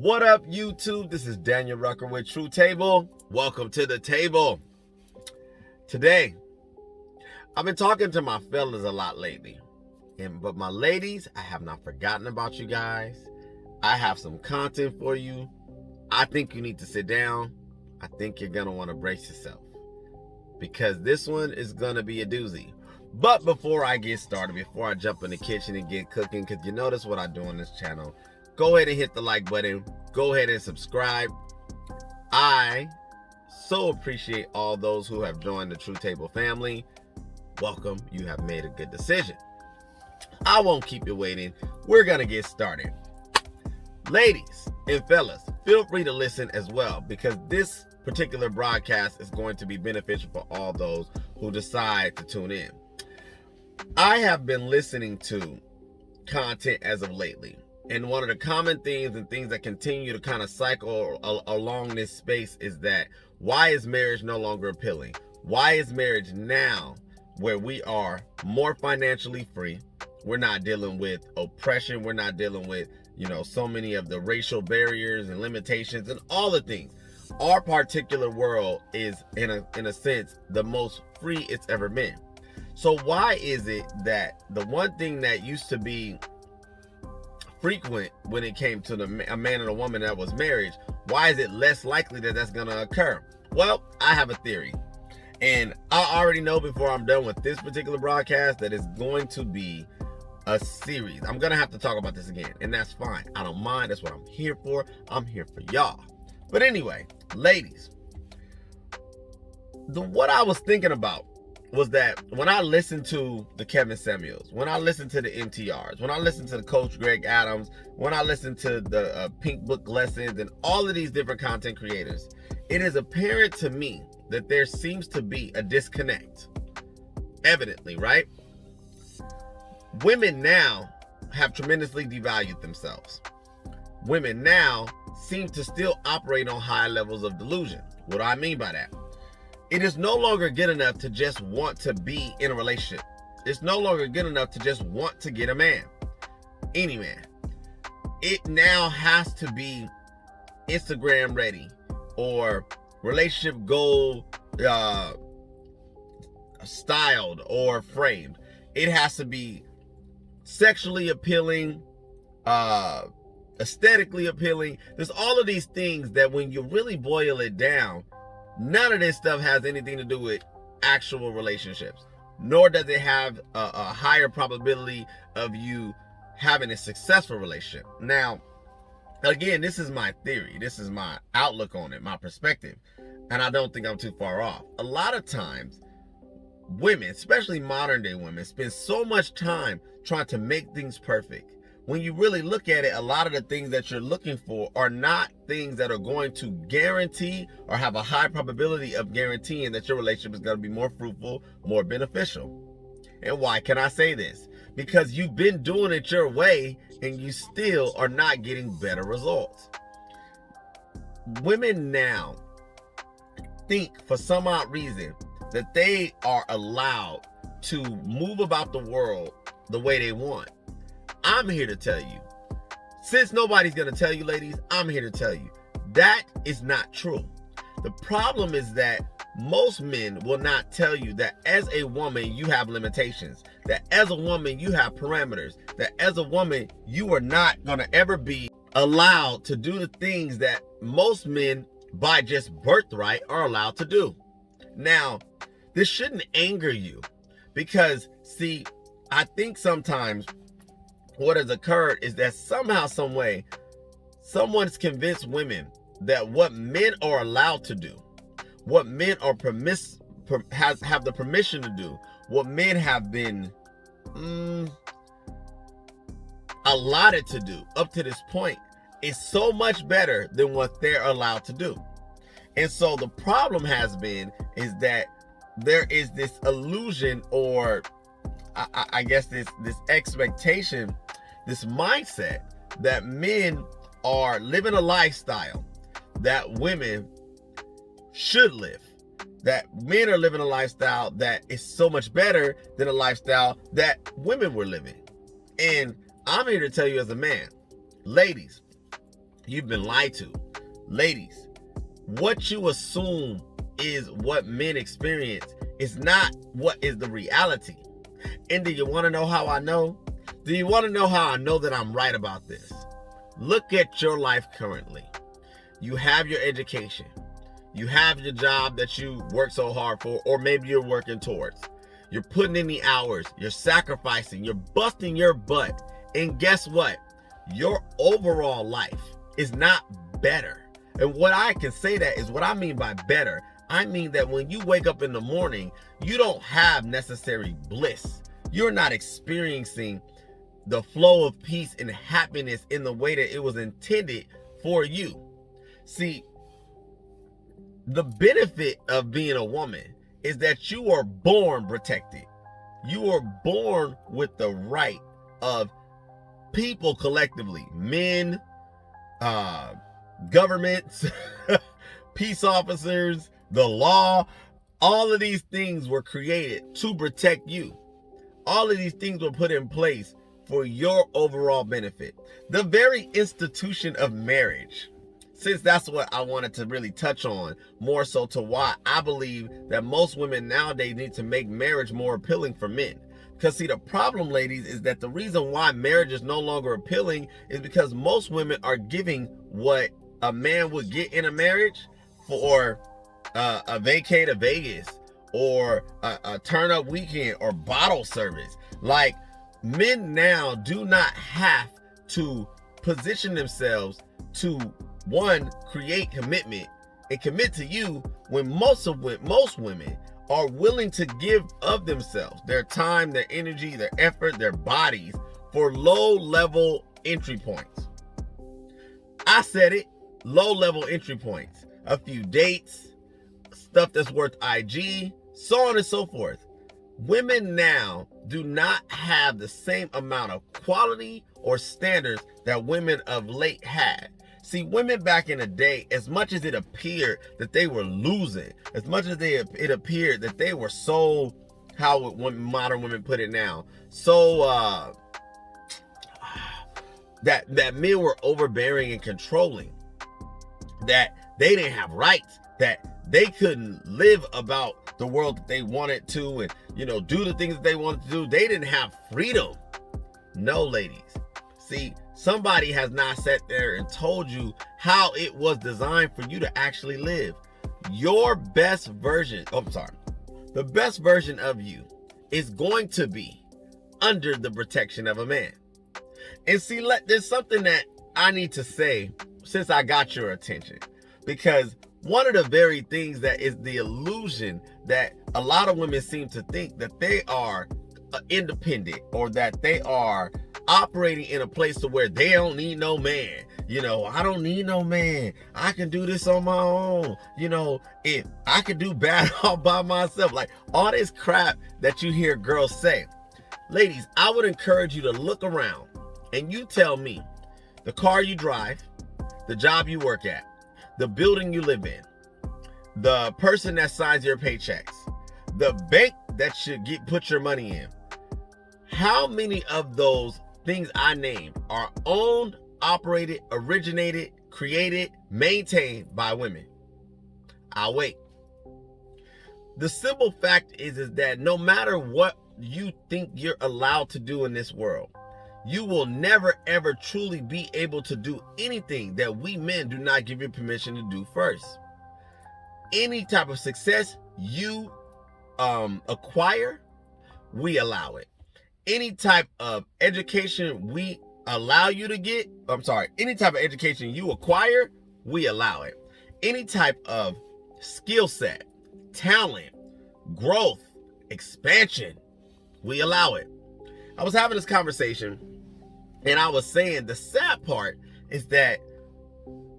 What up, YouTube? This is Daniel Rucker with True Table. Welcome to the table. Today, I've been talking to my fellas a lot lately. But my ladies, I have not forgotten about you guys. I have some content for you. I think you need to sit down. I think you're going to want to brace yourself, because this one is going to be a doozy. But before I get started, before I jump in the kitchen and get cooking, because you notice what I do on this channel, go ahead and hit the like button. Go ahead and subscribe. I so appreciate all those who have joined the True Table family. Welcome. You have made a good decision. I won't keep you waiting. We're going to get started. Ladies and fellas, feel free to listen as well, because this particular broadcast is going to be beneficial for all those who decide to tune in. I have been listening to content as of lately, and one of the common themes and things that continue to kind of cycle along this space is that, why is marriage no longer appealing? Why is marriage now, where we are more financially free? We're not dealing with oppression. We're not dealing with, so many of the racial barriers and limitations and all the things. Our particular world is, in a sense, the most free it's ever been. So why is it that the one thing that used to be frequent when it came to a man and a woman that was marriage, why is it less likely that that's going to occur? Well, I have a theory. And I already know before I'm done with this particular broadcast that it's going to be a series. I'm going to have to talk about this again, and that's fine. I don't mind. That's what I'm here for. I'm here for y'all. But anyway, ladies, what I was thinking about was that when I listened to the Kevin Samuels, when I listened to the MTRs, when I listened to the Coach Greg Adams, when I listened to the Pink Book Lessons and all of these different content creators, it is apparent to me that there seems to be a disconnect. Evidently, right? Women now have tremendously devalued themselves. Women now seem to still operate on high levels of delusion. What do I mean by that? It is no longer good enough to just want to be in a relationship. It's no longer good enough to just want to get a man. Any man. It now has to be Instagram ready or relationship goal styled or framed. It has to be sexually appealing, aesthetically appealing. There's all of these things that when you really boil it down, none of this stuff has anything to do with actual relationships, nor does it have a higher probability of you having a successful relationship. Now, again, this is my theory. This is my outlook on it, my perspective, and I don't think I'm too far off. A lot of times, women, especially modern day women, spend so much time trying to make things perfect. When you really look at it, a lot of the things that you're looking for are not things that are going to guarantee or have a high probability of guaranteeing that your relationship is going to be more fruitful, more beneficial. And why can I say this? Because you've been doing it your way and you still are not getting better results. Women now think, for some odd reason, that they are allowed to move about the world the way they want. I'm here to tell you, since nobody's going to tell you, ladies, I'm here to tell you, that is not true. The problem is that most men will not tell you that as a woman, you have limitations, that as a woman, you have parameters, that as a woman, you are not going to ever be allowed to do the things that most men by just birthright are allowed to do. Now, this shouldn't anger you, because, see, I think sometimes what has occurred is that somehow, some way, someone's convinced women that what men are allowed to do, what men are have the permission to do, what men have been allotted to do up to this point is so much better than what they're allowed to do. And so the problem has been is that there is this illusion, or I guess this expectation, this mindset that men are living a lifestyle that women should live. That men are living a lifestyle that is so much better than a lifestyle that women were living. And I'm here to tell you as a man, ladies, You've been lied to. Ladies, what you assume is what men experience is not what is the reality. And do you want to know how I know? Do you want to know how I know that I'm right about this? Look at your life currently. You have your education. You have your job that you work so hard for, or maybe you're working towards. You're putting in the hours. You're sacrificing. You're busting your butt. And guess what? Your overall life is not better. And what I can say that is what I mean by better. I mean that when you wake up in the morning, you don't have necessary bliss. You're not experiencing the flow of peace and happiness in the way that it was intended for you. See, the benefit of being a woman is that you are born protected. You are born with the right of people collectively, men, governments, peace officers, the law. All of these things were created to protect you. All of these things were put in place for your overall benefit. The very institution of marriage, since that's what I wanted to really touch on, more so to why I believe that most women nowadays need to make marriage more appealing for men. Because see, the problem, ladies, is that the reason why marriage is no longer appealing is because most women are giving what a man would get in a marriage for a vacay to Vegas, or a turn up weekend, or bottle service. Like, men now do not have to position themselves to, one, create commitment and commit to you, when most women are willing to give of themselves, their time, their energy, their effort, their bodies, for low-level entry points. I said it, low-level entry points. A few dates, stuff that's worth IG, so on and so forth. Women now do not have the same amount of quality or standards that women of late had. See, women back in the day, as much as it appeared that they were losing, as much as it appeared that they were so, how modern women put it now, so that men were overbearing and controlling, that they didn't have rights, that they couldn't live about the world that they wanted to, and do the things that they wanted to do. They didn't have freedom. No, ladies. See, somebody has not sat there and told you how it was designed for you to actually live. Your best version, the best version of you is going to be under the protection of a man. And see, there's something that I need to say since I got your attention, because one of the very things that is the illusion that a lot of women seem to think that they are independent, or that they are operating in a place to where they don't need no man. I don't need no man. I can do this on my own. If I can do bad all by myself, like all this crap that you hear girls say. Ladies, I would encourage you to look around and you tell me the car you drive, the job you work at, the building you live in, the person that signs your paychecks, the bank that should put your money in. How many of those things I named are owned, operated, originated, created, maintained by women? I'll wait. The simple fact is that no matter what you think you're allowed to do in this world, you will never ever truly be able to do anything that we men do not give you permission to do first. Any type of success you acquire, we allow it. Any type of education we allow you to get, any type of education you acquire, we allow it. Any type of skill set, talent, growth, expansion, we allow it. I was having this conversation and I was saying the sad part is that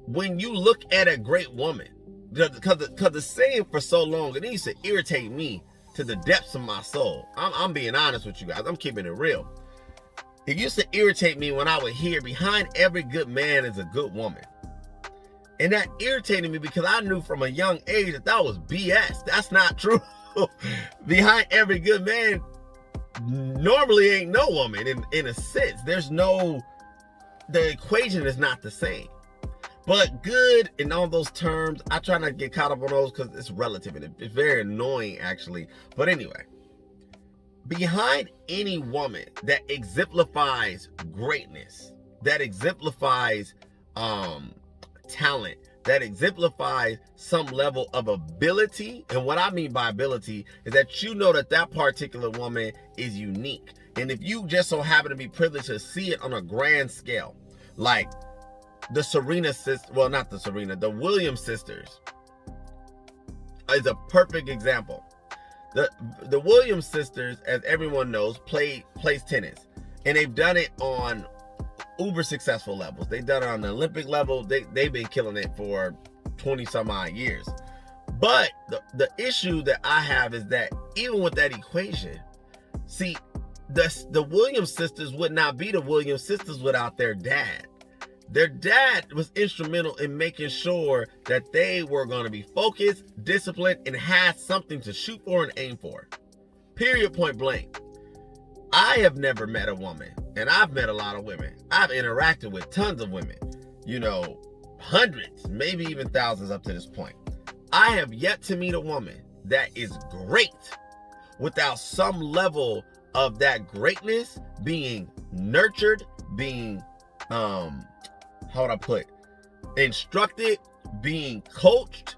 when you look at a great woman, because the saying for so long, it used to irritate me to the depths of my soul. I'm being honest with you guys. I'm keeping it real. It used to irritate me when I would hear behind every good man is a good woman. And that irritated me because I knew from a young age that was BS. That's not true. Behind every good man normally ain't no woman in a sense. The equation is not the same. But good in all those terms, I try not to get caught up on those because it's relative and it's very annoying actually. But anyway, behind any woman that exemplifies greatness, that exemplifies talent, that exemplifies some level of ability, and what I mean by ability is that you know that that particular woman is unique. And if you just so happen to be privileged to see it on a grand scale, like the Serena sister, well, not the Serena, the Williams sisters is a perfect example. The Williams sisters, as everyone knows, plays tennis, and they've done it on uber successful levels. They've done it on the Olympic level. They've been killing it for 20 some odd years. But the issue that I have is that even with that equation, see, the Williams sisters would not be the Williams sisters without their dad. Their dad was instrumental in making sure that they were going to be focused, disciplined, and had something to shoot for and aim for. Period, point blank. I have never met a woman, and I've met a lot of women. I've interacted with tons of women, hundreds, maybe even thousands up to this point. I have yet to meet a woman that is great without some level of that greatness being nurtured, being, how would I put, instructed, being coached.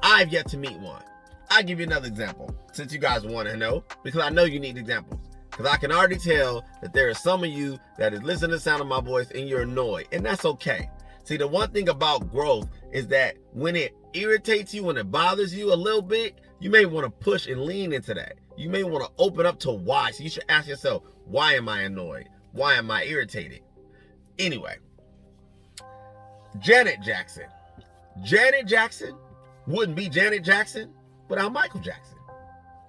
I've yet to meet one. I'll give you another example, since you guys want to know, because I know you need examples. Because I can already tell that there are some of you that is listening to the sound of my voice and you're annoyed, and that's okay. See, the one thing about growth is that when it irritates you, when it bothers you a little bit, you may want to push and lean into that. You may want to open up to why. So you should ask yourself, why am I annoyed? Why am I irritated? Anyway, Janet Jackson. Janet Jackson wouldn't be Janet Jackson without Michael Jackson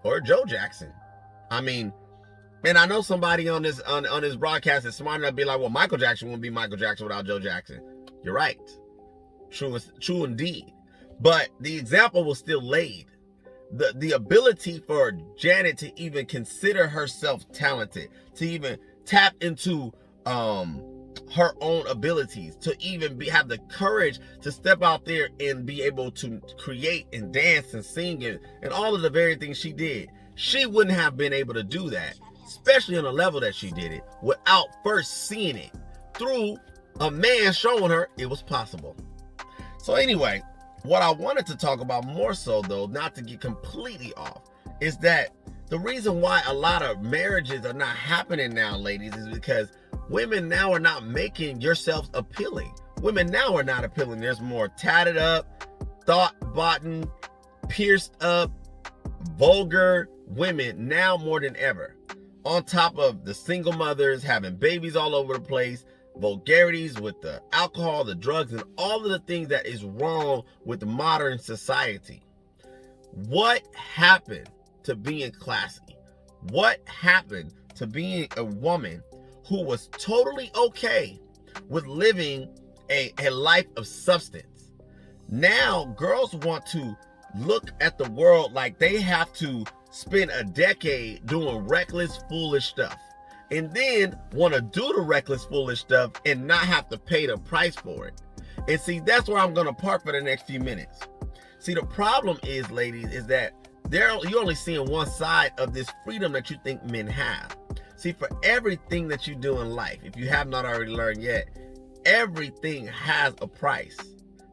or Joe Jackson. I mean, and I know somebody on this broadcast is smart enough to be like, well, Michael Jackson wouldn't be Michael Jackson without Joe Jackson. You're right. True indeed. But the example was still laid. The ability for Janet to even consider herself talented, to even tap into her own abilities, to even have the courage to step out there and be able to create and dance and sing and all of the very things she did. She wouldn't have been able to do that, especially on the level that she did it, without first seeing it through a man showing her it was possible. So anyway, what I wanted to talk about more so, though, not to get completely off, is that the reason why a lot of marriages are not happening now, ladies, is because women now are not making yourselves appealing. Women now are not appealing. There's more tatted up, thought-bottom, pierced up, vulgar women now more than ever. On top of the single mothers having babies all over the place, vulgarities with the alcohol, the drugs, and all of the things that is wrong with modern society. What happened to being classy? What happened to being a woman who was totally okay with living a life of substance? Now, girls want to look at the world like they have to spend a decade doing reckless, foolish stuff, and then want to do the reckless, foolish stuff and not have to pay the price for it. And see, that's where I'm going to park for the next few minutes. See, the problem is, ladies, is that you're only seeing one side of this freedom that you think men have. See, for everything that you do in life, if you have not already learned yet, everything has a price.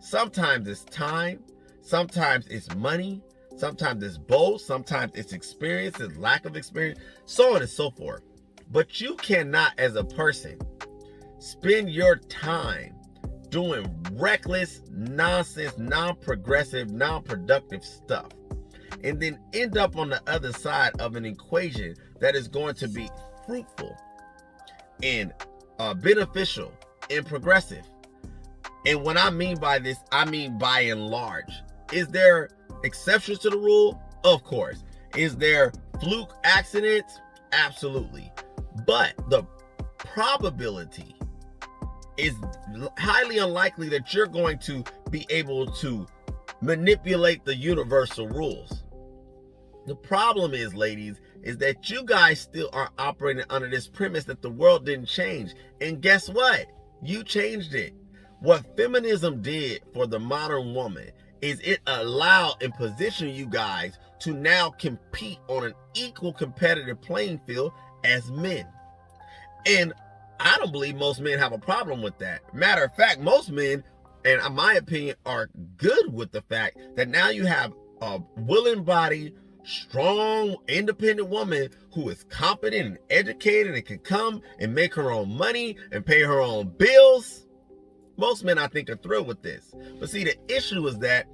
Sometimes it's time, sometimes it's money, sometimes it's both, sometimes it's experience, it's lack of experience, so on and so forth. But you cannot, as a person, spend your time doing reckless, nonsense, non-progressive, non-productive stuff, and then end up on the other side of an equation that is going to be fruitful and beneficial and progressive. And what I mean by this, I mean by and large. Is there exceptions to the rule? Of course. Is there fluke accidents? Absolutely. But the probability is highly unlikely that you're going to be able to manipulate the universal rules. The problem is, ladies, is that you guys still are operating under this premise that the world didn't change. And guess what? You changed it. What feminism did for the modern woman is it allowed and positioned you guys to now compete on an equal competitive playing field as men. And I don't believe most men have a problem with that. Matter of fact, most men, and in my opinion, are good with the fact that now you have a willing-bodied, strong, independent woman who is competent and educated and can come and make her own money and pay her own bills. Most men, I think, are thrilled with this. But see, the issue is that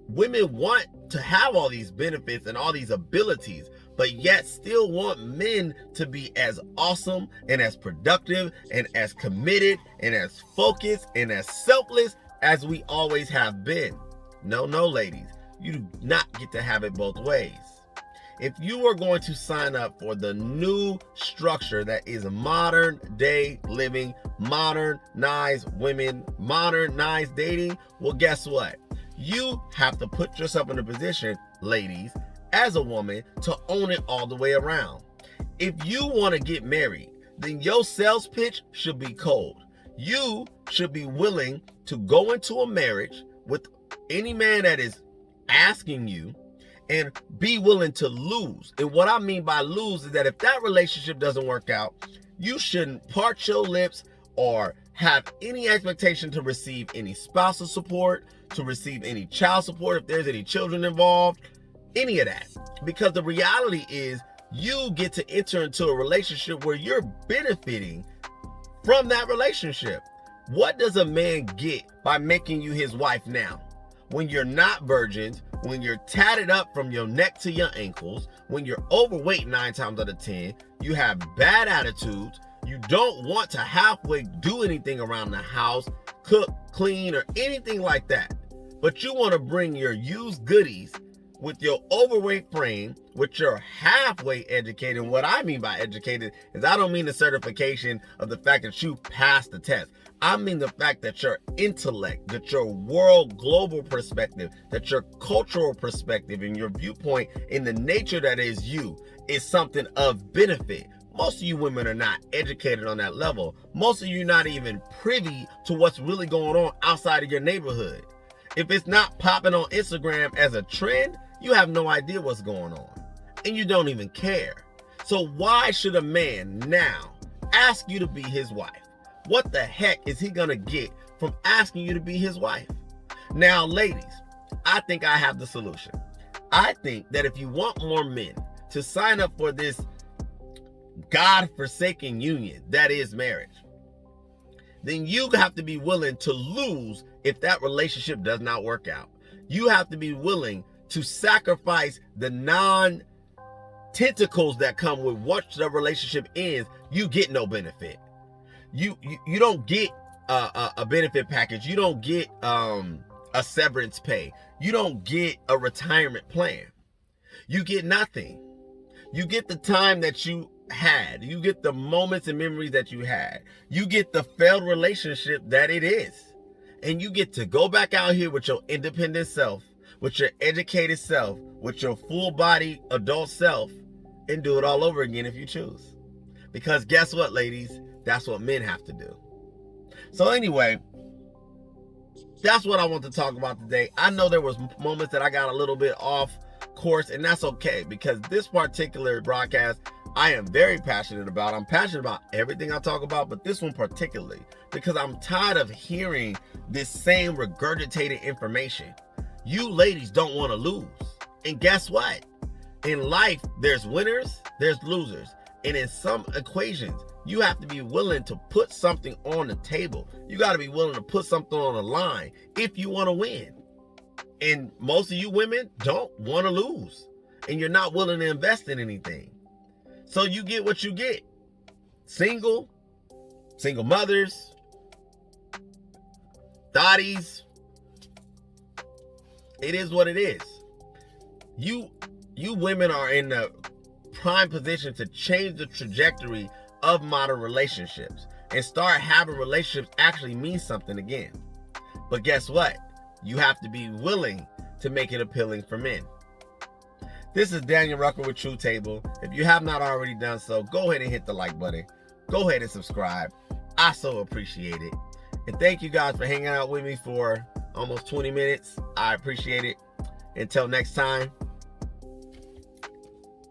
women want to have all these benefits and all these abilities, but yet still want men to be as awesome and as productive and as committed and as focused and as selfless as we always have been. No, ladies, you do not get to have it both ways. If you are going to sign up for the new structure that is modern day living, modernized women, modernized dating, well, guess what? You have to put yourself in a position, ladies, as a woman, to own it all the way around. If you want to get married, then your sales pitch should be cold. You should be willing to go into a marriage with any man that is asking you and be willing to lose. And what I mean by lose is that if that relationship doesn't work out, you shouldn't part your lips or have any expectation to receive any spousal support, to receive any child support if there's any children involved, any of that. Because the reality is you get to enter into a relationship where you're benefiting from that relationship. What does a man get by making you his wife now? When you're not virgins, when you're tatted up from your neck to your ankles, when you're overweight 9 times out of 10, you have bad attitudes, you don't want to halfway do anything around the house, cook, clean, or anything like that. But you want to bring your used goodies with your overweight frame, with your halfway educated. And what I mean by educated is I don't mean the certification of the fact that you passed the test. I mean the fact that your intellect, that your world global perspective, that your cultural perspective and your viewpoint in the nature that is you is something of benefit. Most of you women are not educated on that level. Most of you not even privy to what's really going on outside of your neighborhood. If it's not popping on Instagram as a trend, you have no idea what's going on. And you don't even care. So why should a man now ask you to be his wife? What the heck is he gonna get from asking you to be his wife? Now, ladies, I think I have the solution. I think that if you want more men to sign up for this God-forsaken union that is marriage, then you have to be willing to lose if that relationship does not work out. You have to be willing to sacrifice the non-tentacles that come with what the relationship is. You get no benefit. You don't get a benefit package. You don't get a severance pay. You don't get a retirement plan. You get nothing. You get the time that you had. You get the moments and memories that you had. You get the failed relationship that it is. And you get to go back out here with your independent self, with your educated self, with your full body adult self, and do it all over again if you choose. Because guess what, ladies? That's what men have to do. So anyway, that's what I want to talk about today. I know there was moments that I got a little bit off course, and that's okay, because this particular broadcast I am very passionate about. I'm passionate about everything I talk about, but this one particularly, because I'm tired of hearing this same regurgitated information. You ladies don't want to lose. And guess what? In life, there's winners, there's losers. And in some equations, you have to be willing to put something on the table. You got to be willing to put something on the line if you want to win. And most of you women don't want to lose. And you're not willing to invest in anything. So you get what you get. Single mothers, thotties. It is what it is. You women are in the prime position to change the trajectory of modern relationships and start having relationships actually mean something again. But guess what? You have to be willing to make it appealing for men. This is Daniel Rucker with True Table. If you have not already done so, go ahead and hit the like button. Go ahead and subscribe. I so appreciate it. And thank you guys for hanging out with me for almost 20 minutes. I appreciate it. Until next time.